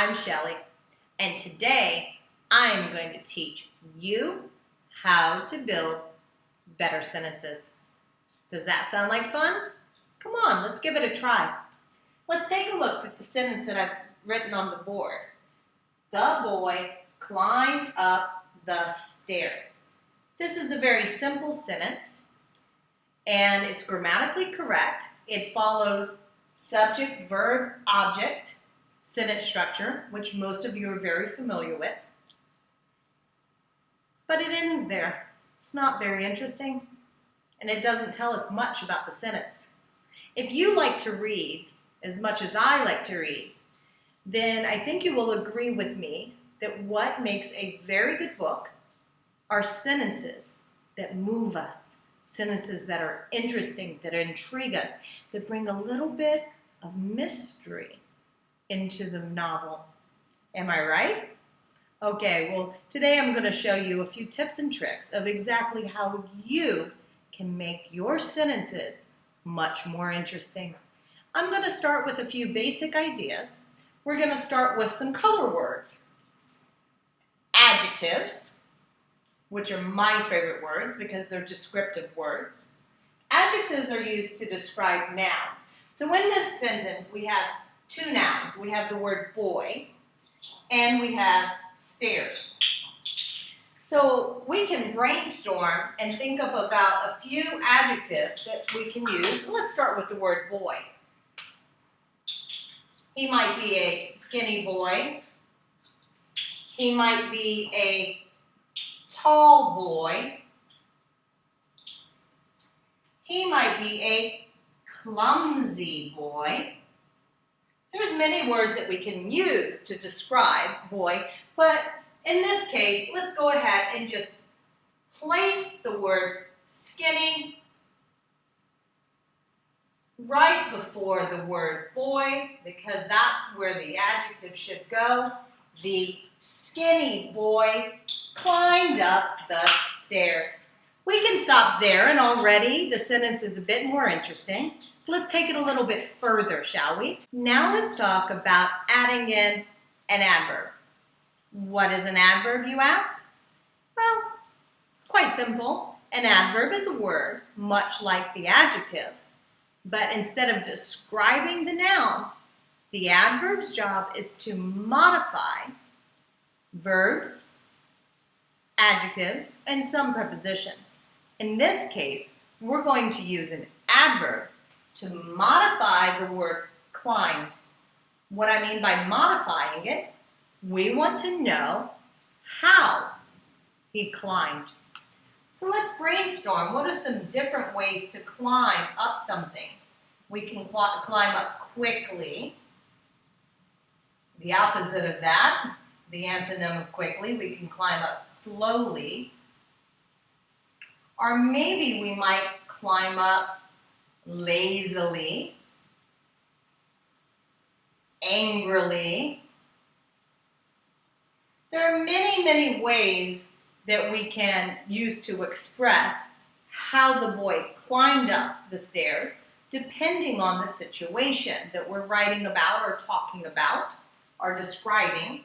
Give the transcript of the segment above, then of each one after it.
I'm Shelly, and today I'm going to teach you how to build better sentences. Does that sound like fun? Come on, let's give it a try. Let's take a look at the sentence that I've written on the board. The boy climbed up the stairs. This is a very simple sentence, and it's grammatically correct. It follows subject, verb, object, sentence structure, which most of you are very familiar with. But it ends there. It's not very interesting, and it doesn't tell us much about the sentence. If you like to read as much as I like to read, then I think you will agree with me that what makes a very good book are sentences that move us, sentences that are interesting, that intrigue us, that bring a little bit of mystery into the novel. Am I right? Okay, well, today I'm going to show you a few tips and tricks of exactly how you can make your sentences much more interesting. I'm going to start with a few basic ideas. We're going to start with some color words. Adjectives, which are my favorite words because they're descriptive words. Adjectives are used to describe nouns. So in this sentence, we have two nouns. We have the word boy, and we have stairs. So we can brainstorm and think of about a few adjectives that we can use. Let's start with the word boy. He might be a skinny boy. He might be a tall boy. He might be a clumsy boy. There's many words that we can use to describe boy, but in this case, let's go ahead and just place the word skinny right before the word boy, because that's where the adjective should go. The skinny boy climbed up the stairs. We can stop there, and already the sentence is a bit more interesting. Let's take it a little bit further, shall we? Now let's talk about adding in an adverb. What is an adverb, you ask? Well, it's quite simple. An adverb is a word, much like the adjective, but instead of describing the noun, the adverb's job is to modify verbs, adjectives, and some prepositions. In this case, we're going to use an adverb to modify the word climbed. What I mean by modifying it, we want to know how he climbed. So let's brainstorm. What are some different ways to climb up something? We can climb up quickly. The opposite of that, the antonym of quickly, we can climb up slowly. Or maybe we might climb up lazily, angrily. There are many, many ways that we can use to express how the boy climbed up the stairs, depending on the situation that we're writing about or talking about or describing.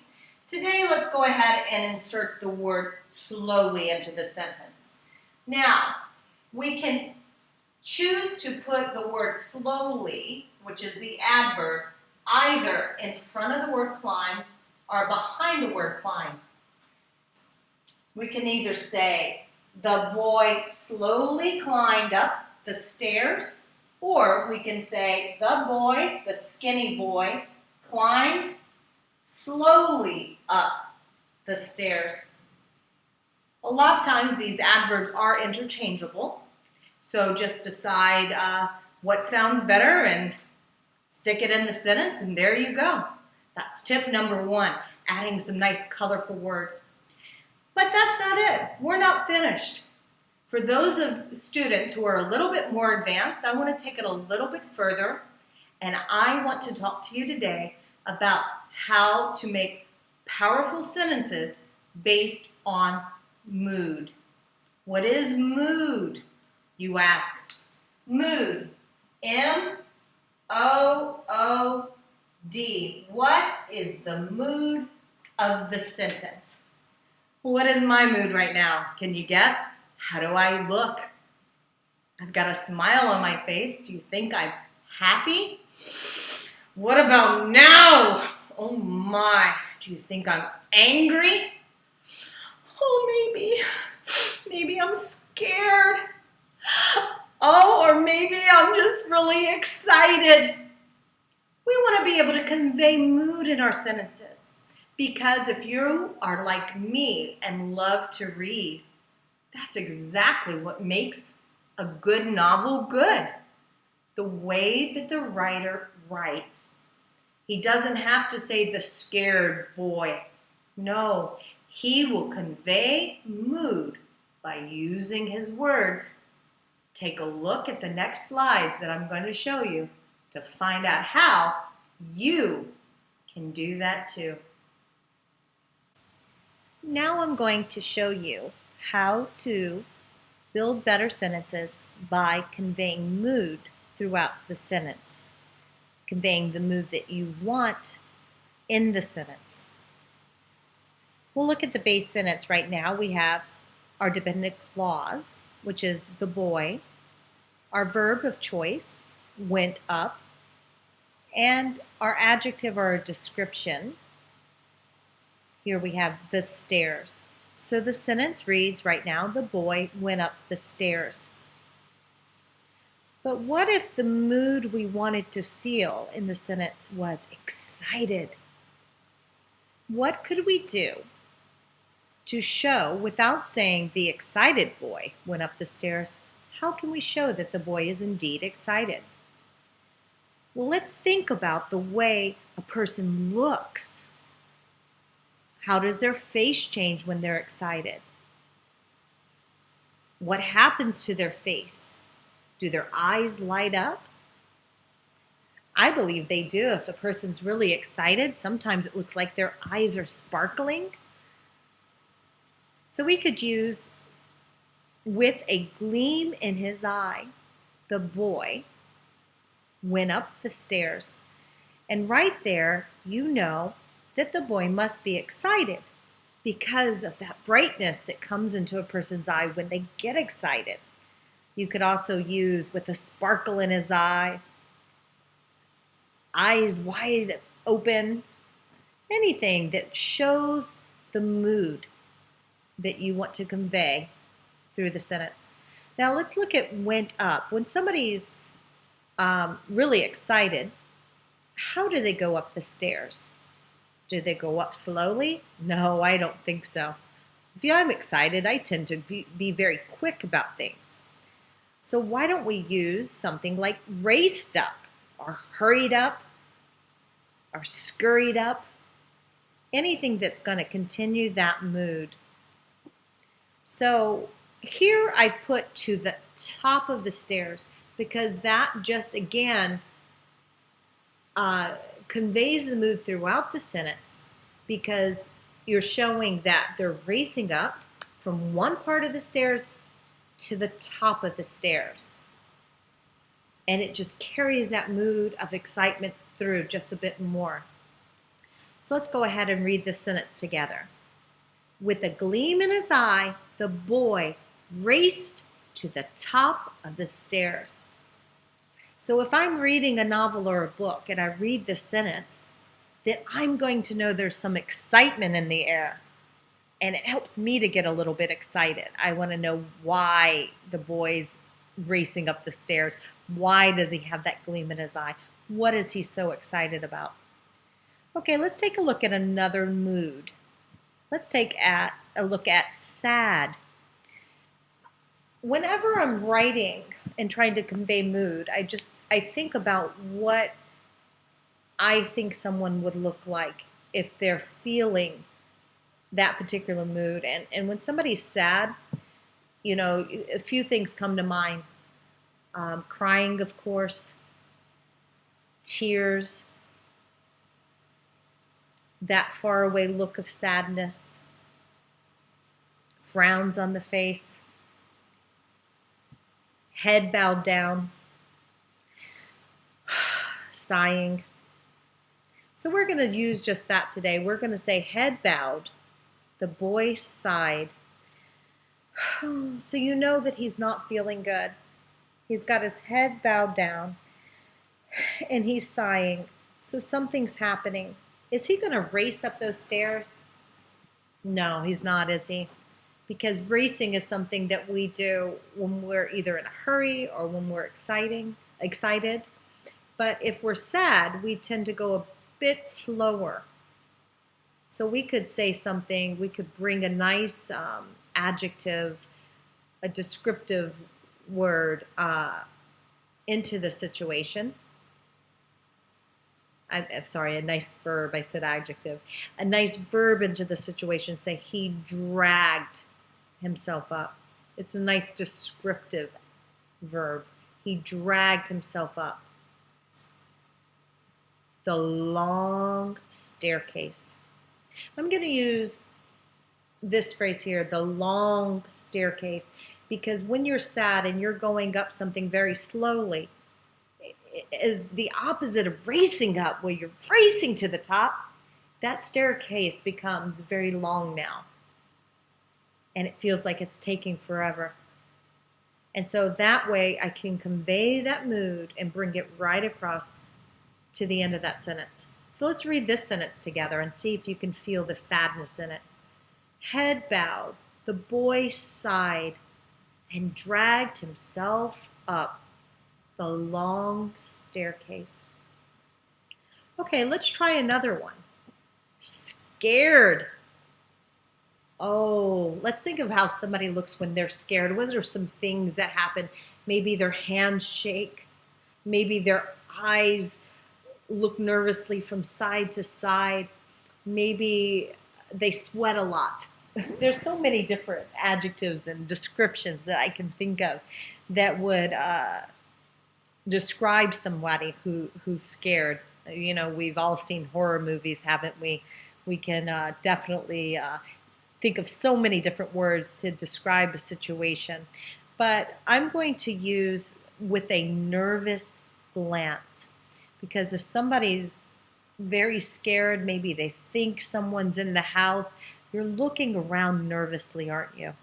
Today, let's go ahead and insert the word slowly into the sentence. Now, we can choose to put the word slowly, which is the adverb, either in front of the word climb or behind the word climb. We can either say, the boy slowly climbed up the stairs, or we can say, the boy, the skinny boy, climbed slowly up the stairs. A lot of times these adverbs are interchangeable, so just decide what sounds better and stick it in the sentence, and there you go. That's tip number one, adding some nice colorful words. But that's not it. We're not finished. For those of students who are a little bit more advanced, I want to take it a little bit further, and I want to talk to you today about how to make powerful sentences based on mood. What is mood, you ask? Mood, M-O-O-D. D, what is the mood of the sentence? What is my mood right now? Can you guess? How do I look? I've got a smile on my face. Do you think I'm happy? What about now? Oh my, do you think I'm angry? Oh, maybe I'm scared. Oh, or maybe I'm just really excited. We want to be able to convey mood in our sentences because if you are like me and love to read, that's exactly what makes a good novel good. The way that the writer writes. He doesn't have to say the scared boy. No, he will convey mood by using his words. Take a look at the next slides that I'm going to show you to find out how you can do that too. Now I'm going to show you how to build better sentences by conveying mood throughout the sentence, conveying the mood that you want in the sentence. We'll look at the base sentence right now. We have our dependent clause, which is the boy, our verb of choice, went up, and our adjective or description. Here we have the stairs. So the sentence reads right now, the boy went up the stairs. But what if the mood we wanted to feel in the sentence was excited? What could we do to show, without saying the excited boy went up the stairs, how can we show that the boy is indeed excited? Well, let's think about the way a person looks. How does their face change when they're excited? What happens to their face? Do their eyes light up? I believe they do. If a person's really excited, sometimes it looks like their eyes are sparkling. So we could use, with a gleam in his eye, the boy went up the stairs. And right there, you know that the boy must be excited because of that brightness that comes into a person's eye when they get excited. You could also use with a sparkle in his eye, eyes wide open, anything that shows the mood that you want to convey through the sentence. Now let's look at went up. When somebody's really excited, how do they go up the stairs? Do they go up slowly? No, I don't think so. If I'm excited, I tend to be very quick about things. So why don't we use something like raced up or hurried up or scurried up? Anything that's going to continue that mood. So here I've put to the top of the stairs because that just again conveys the mood throughout the sentence because you're showing that they're racing up from one part of the stairs to the top of the stairs. And it just carries that mood of excitement through just a bit more. So let's go ahead and read this sentence together. With a gleam in his eye, the boy raced to the top of the stairs. So if I'm reading a novel or a book and I read this sentence, then I'm going to know there's some excitement in the air. And it helps me to get a little bit excited. I want to know why the boy's racing up the stairs. Why does he have that gleam in his eye? What is he so excited about? Okay, let's take a look at another mood. Let's take a look at sad. Whenever I'm writing and trying to convey mood, I think about what I think someone would look like if they're feeling that particular mood. And when somebody's sad, you know, a few things come to mind. Crying, of course, tears, that faraway look of sadness, frowns on the face, head bowed down, sighing. So we're going to use just that today. We're going to say head bowed, the boy sighed. So you know that he's not feeling good. He's got his head bowed down and he's sighing. So something's happening. Is he going to race up those stairs? No, he's not, is he? Because racing is something that we do when we're either in a hurry or when we're excited. But if we're sad, we tend to go a bit slower. So we could say something, we could bring a nice adjective, a descriptive word into the situation. I'm sorry, a nice verb. I said adjective. A nice verb into the situation. Say he dragged himself up. It's a nice descriptive verb. He dragged himself up the long staircase. I'm going to use this phrase here, the long staircase, because when you're sad and you're going up something very slowly, is the opposite of racing up, where you're racing to the top. That staircase becomes very long now, and it feels like it's taking forever. And so that way I can convey that mood and bring it right across to the end of that sentence. So let's read this sentence together and see if you can feel the sadness in it. Head bowed, the boy sighed and dragged himself up the long staircase. Okay, let's try another one. Scared. Oh, let's think of how somebody looks when they're scared. What are some things that happen? Maybe their hands shake. Maybe their eyes look nervously from side to side. Maybe they sweat a lot. There's so many different adjectives and descriptions that I can think of that would describe somebody who's scared. You know, we've all seen horror movies, haven't we? We can definitely think of so many different words to describe a situation. But I'm going to use with a nervous glance, because if somebody's very scared, maybe they think someone's in the house, you're looking around nervously, aren't you?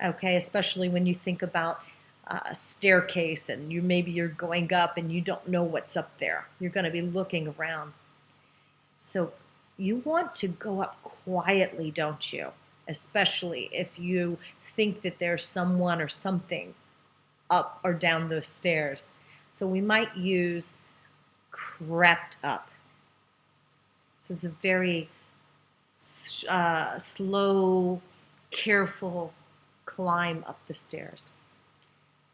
Okay, especially when you think about a staircase and maybe you're going up and you don't know what's up there. You're going to be looking around. So you want to go up quietly, don't you? Especially if you think that there's someone or something up or down those stairs. So we might use crept up. So it's a very slow, careful climb up the stairs.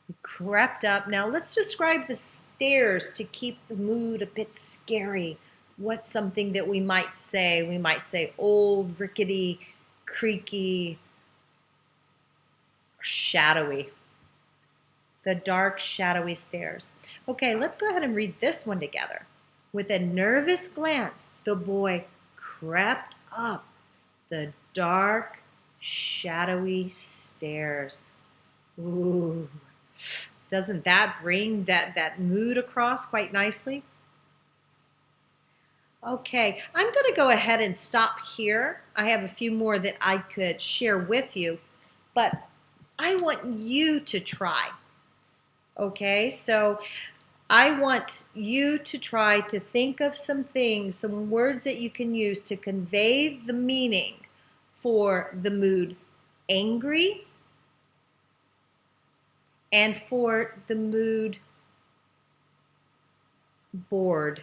We crept up. Now let's describe the stairs to keep the mood a bit scary. What's something that we might say? We might say old, rickety, creaky, shadowy. The dark, shadowy stairs. Okay, let's go ahead and read this one together. With a nervous glance, the boy crept up the dark, shadowy stairs. Ooh, doesn't that bring that mood across quite nicely? Okay, I'm going to go ahead and stop here. I have a few more that I could share with you, but I want you to try. Okay, so I want you to try to think of some things, some words that you can use to convey the meaning for the mood angry and for the mood bored.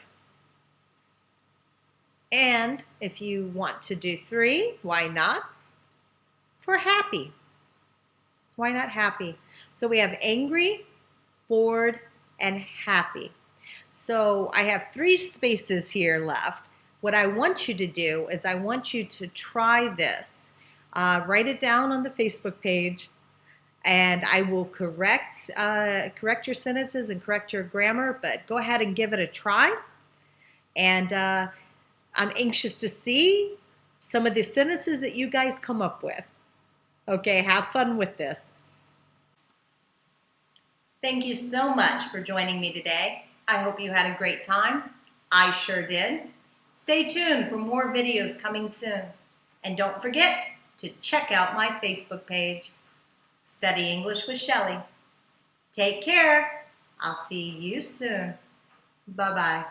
And if you want to do 3, why not? For happy. Why not happy? So we have angry, bored, and happy. So I have 3 spaces here left. What I want you to do is I want you to try this. Write it down on the Facebook page, and I will correct your sentences and correct your grammar, but go ahead and give it a try. And I'm anxious to see some of the sentences that you guys come up with. Okay, have fun with this. Thank you so much for joining me today. I hope you had a great time. I sure did. Stay tuned for more videos coming soon. And don't forget to check out my Facebook page, Study English with Shelley. Take care. I'll see you soon. Bye-bye.